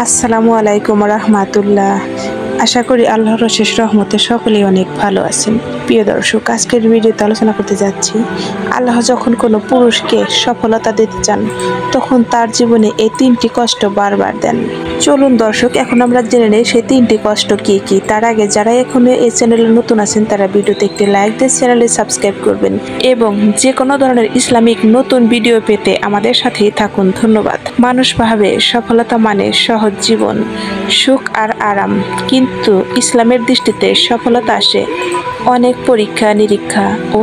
আসসালামু আলাইকুম রহমাতুল্লাহ। আশা করি আল্লাহর অশেষ রহমতে সকলেই অনেক ভালো আছেন। প্রিয় দর্শক, আজকের ভিডিওতে আলোচনা করতে যাচ্ছি আল্লাহ যখন কোনো পুরুষকে সফলতা দিতে চান তখন তার জীবনে এই তিনটি কষ্ট বারবার দেন। চলুন দর্শক, এখন আমরা জেনে নেই সেই তিনটি কষ্ট কি কি। তার আগে যারা এখনো এই চ্যানেলে নতুন আছেন তারা ভিডিওতে একটি লাইক দিয়ে চ্যানেলে সাবস্ক্রাইব করবেন এবং যে কোনো ধরনের ইসলামিক নতুন ভিডিও পেতে আমাদের সাথেই থাকুন। ধন্যবাদ। মানুষ ভাবে সফলতা মানে সহজ জীবন, সুখ আর আরাম, কিন্তু ইসলামের দৃষ্টিতে সফলতা আসে অনেক পরীক্ষা নিরীক্ষা ও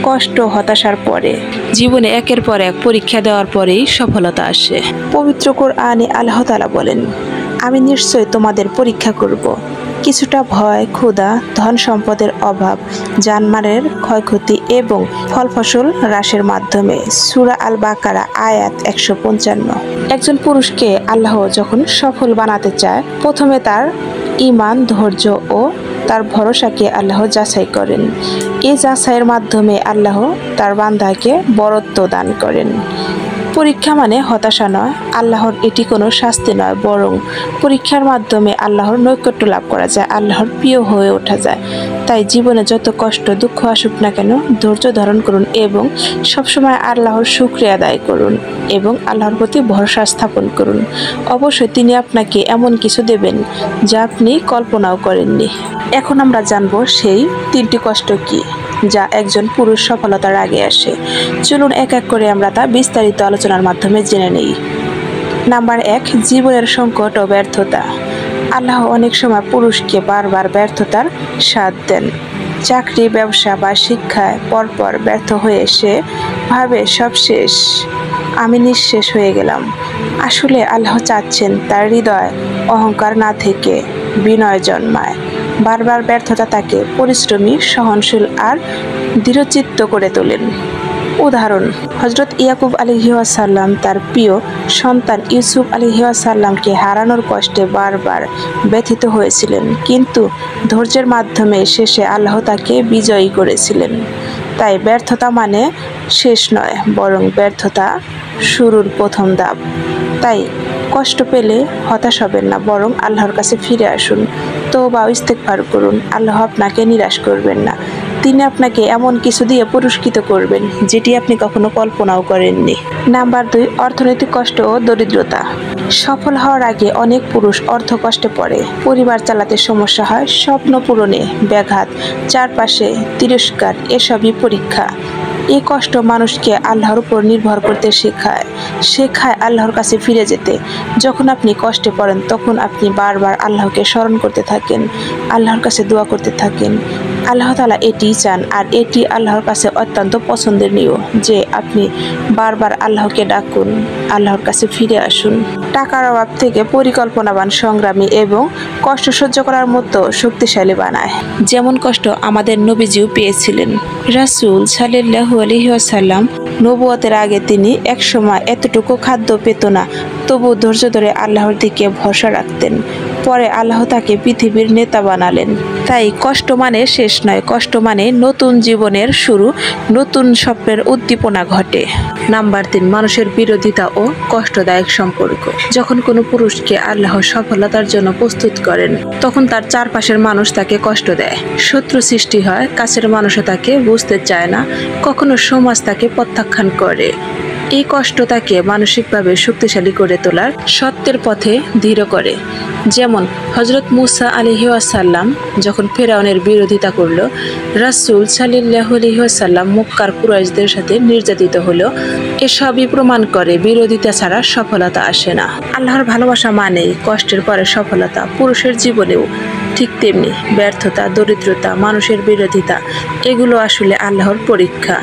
কষ্ট হতাশার পরে। জীবনে একের পর এক পরীক্ষা দেওয়ার পরেই সফলতা আসে। পবিত্র কোরআনে আল্লাহ তাআলা বলেন, আমি নিশ্চয় তোমাদের পরীক্ষা করব, কিছুটা ভয়, ক্ষুধা, ধন সম্পদের অভাব, জানমালের ক্ষয়ক্ষতি এবং ফল ফসল হ্রাসের মাধ্যমে। সূরা আল বাকারা আয়াত 155। একজন পুরুষকে আল্লাহ যখন সফল বানাতে চায় প্রথমে তার ঈমান, ধৈর্য ও তার ভরসাকে আল্লাহ যাচাই করেন। এই যাচাইয়ের মাধ্যমে আল্লাহ তার বান্দাকে বরত্ব দান করেন। পরীক্ষা মানে হতাশা নয়, আল্লাহর এটি কোনো শাস্তি নয়, বরং পরীক্ষার মাধ্যমে আল্লাহর নৈকট্য লাভ করা যায়, আল্লাহর প্রিয় হয়ে ওঠা যায়। তাই জীবনে যত কষ্ট দুঃখ আসুক না কেন ধৈর্য ধারণ করুন এবং সবসময় আল্লাহর শুকরিয়া আদায় করুন এবং আল্লাহর প্রতি ভরসা স্থাপন করুন। অবশ্যই তিনি আপনাকে এমন কিছু দেবেন যা আপনি কল্পনাও করেননি। এখন আমরা জানবো সেই তিনটি কষ্ট কি যা একজন পুরুষ সফলতার আগে আসে। চলুন এক এক করে আমরা তা বিস্তারিত আলোচনার মাধ্যমে জেনে নেই। নাম্বার 1, জীবনের সংকট ও ব্যর্থতা। আল্লাহ অনেক সময় পুরুষকে বারবার ব্যর্থতার স্বাদ দেন। চাকরি, ব্যবসা বা শিক্ষায় পরপর ব্যর্থ হয়ে সে ভাবে সব শেষ, আমি নিঃশেষ হয়ে গেলাম। আসলে আল্লাহ চাচ্ছেন তার হৃদয় অহংকার না থেকে বিনয় জন্মায়। বারবার ব্যর্থতা তাকে পরিশ্রমী, সহনশীল আর দৃঢ়চিত্ত করে তোলেন। উদাহরণ, হযরত ইয়াকুব আলাইহিসসালাম তার প্রিয় সন্তান ইউসুফ আলাইহিসসালামকে হারানোর কষ্টে বারবার ব্যথিত হয়েছিলেন, কিন্তু ধৈর্যের মাধ্যমে শেষে আল্লাহ তাকে বিজয়ী করেছিলেন। তাই ব্যর্থতা মানে শেষ নয়, বরং ব্যর্থতা শুরুর প্রথম ধাপ। তাই কষ্ট পেলে হতাশ হবেন না, বরং আল্লাহর কাছে ফিরে আসুন, তওবা ও ইস্তেগফার করুন। আল্লাহ আপনাকে নিরাশ করবেন না, তিনি আপনাকে এমন কিছু দিয়ে পুরস্কৃত করবেন যেটি আপনি কখনো কল্পনাও করেননি। নাম্বার 2, অর্থনৈতিক কষ্ট ও দরিদ্রতা। সফল হওয়ার আগে অনেক পুরুষ অর্থ কষ্টে পড়ে, পরিবার চালাতে সমস্যা হয়, স্বপ্ন পূরণে ব্যাঘাত, চারপাশে তিরস্কার, এসবই পরীক্ষা। এই কষ্ট মানুষকে আল্লাহর উপর নির্ভর করতে শেখায় আল্লাহর কাছে ফিরে যেতে। যখন আপনি কষ্টে পড়েন তখন আপনি বারবার আল্লাহকে স্মরণ করতে থাকেন, আল্লাহর কাছে দোয়া করতে থাকেন। আল্লাহ তাআলা এটিই চান, আর এটি আল্লাহর কাছে অত্যন্ত পছন্দনীয় যে আপনি বারবার আল্লাহকে ডাকুন, আল্লাহর কাছে ফিরে আসুন। টাকার অভাব থেকে পরিকল্পনাবান, সংগ্রামী এবং কষ্ট সহ্য করার মতো শক্তিশালী বানায়। যেমন কষ্ট আমাদের নবীজিও পেয়েছিলেন। রাসূল সাল্লাল্লাহু আলাইহি ওয়াসাল্লাম নবুয়তের আগে তিনি একসময় এতটুকু খাদ্য পেত না, তবু ধৈর্য ধরে আল্লাহর দিকে ভরসা রাখতেন। পরে আল্লাহ তাকে পৃথিবীর নেতা বানালেন। তাই কষ্ট মানে শেষ নয়, কষ্ট মানে নতুন জীবনের শুরু, নতুন স্বপ্নের উদ্দীপনা ঘটে। নাম্বার 3, মানুষের বিরোধিতা ও কষ্টদায়ক সম্পর্ক। যখন কোনো পুরুষকে আল্লাহ সফলতার জন্য প্রস্তুত করেন তখন তার চারপাশের মানুষ তাকে কষ্ট দেয়, শত্রু সৃষ্টি হয়, কাছের মানুষও তাকে বুঝতে চায় না, কখনো সমাজ তাকে প্রত্যাখ্যান করে। এই কষ্ট তাকে মানসিকভাবে শক্তিশালী করে তোলার সত্যের পথে দৃঢ় করে। যেমন হযরত মূসা আলাইহিসসালাম যখন ফেরাউনের বিরোধিতা করল, রাসূল সাল্লাল্লাহু আলাইহি ওয়াসাল্লাম মক্কার কুরাইশদের সাথে নির্যাতিত হলো। এসবই প্রমাণ করে বিরোধিতা ছাড়া সফলতা আসে না। আল্লাহর ভালোবাসা মানেই কষ্টের পরে সফলতা। পুরুষের জীবনেও ঠিক তেমনি ব্যর্থতা, দরিদ্রতা, মানুষের বিরোধিতা, এগুলো আসলে আল্লাহর পরীক্ষা।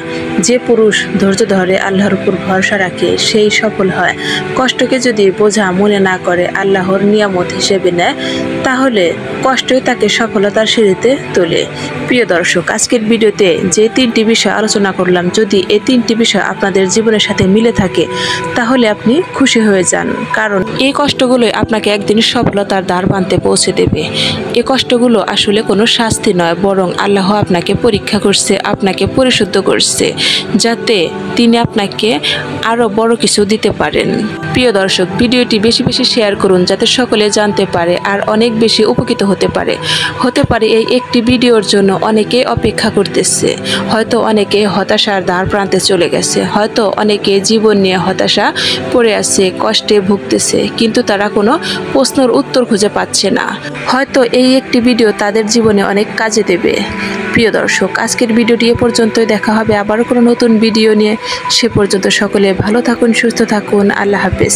যে পুরুষ ধৈর্য ধরে আল্লাহর উপর ভরসা রাখে সেই সফল হয়। কষ্টকে যদি বোঝা মনে না করে, আল্লাহর নিয়ামত হিসেবে নেয়, তাহলে কষ্টই তাকে সফলতার সিঁড়িতে তোলে। প্রিয় দর্শক, আজকের ভিডিওতে যে 3টি বিষয় আলোচনা করলাম, যদি এই 3টি বিষয় আপনাদের জীবনের সাথে মিলে থাকে তাহলে আপনি খুশি হয়ে যান, কারণ এই কষ্টগুলোই আপনাকে একদিন সফলতার দ্বার প্রান্তে পৌঁছে দেবে। এই কষ্টগুলো আসলে কোনো শাস্তি নয়, বরং আল্লাহ আপনাকে পরীক্ষা করছে, আপনাকে পরিশুদ্ধ করছে, যাতে তিনি আপনাকে আরও বড় কিছু দিতে পারেন। প্রিয় দর্শক, ভিডিওটি বেশি বেশি শেয়ার করুন যাতে সকলে জানতে পারে আর অনেক বেশি উপকৃত হতে পারে। এই একটি ভিডিওর জন্য অনেকে অপেক্ষা করতেছে। হয়তো অনেকে হতাশার দ্বার প্রান্তে চলে গেছে, হয়তো অনেকে জীবন নিয়ে হতাশা পড়ে আছে, কষ্টে ভুগতেছে, কিন্তু তারা কোনো প্রশ্নের উত্তর খুঁজে পাচ্ছে না। হয়তো এই একটি ভিডিও তাদের জীবনে অনেক কাজে দেবে। প্রিয় দর্শক, আজকের ভিডিওটি এ পর্যন্তই। দেখা হবে আবারও কোনো নতুন ভিডিও নিয়ে। সে পর্যন্ত সকলে ভালো থাকুন, সুস্থ থাকুন। আল্লাহ হাফেজ।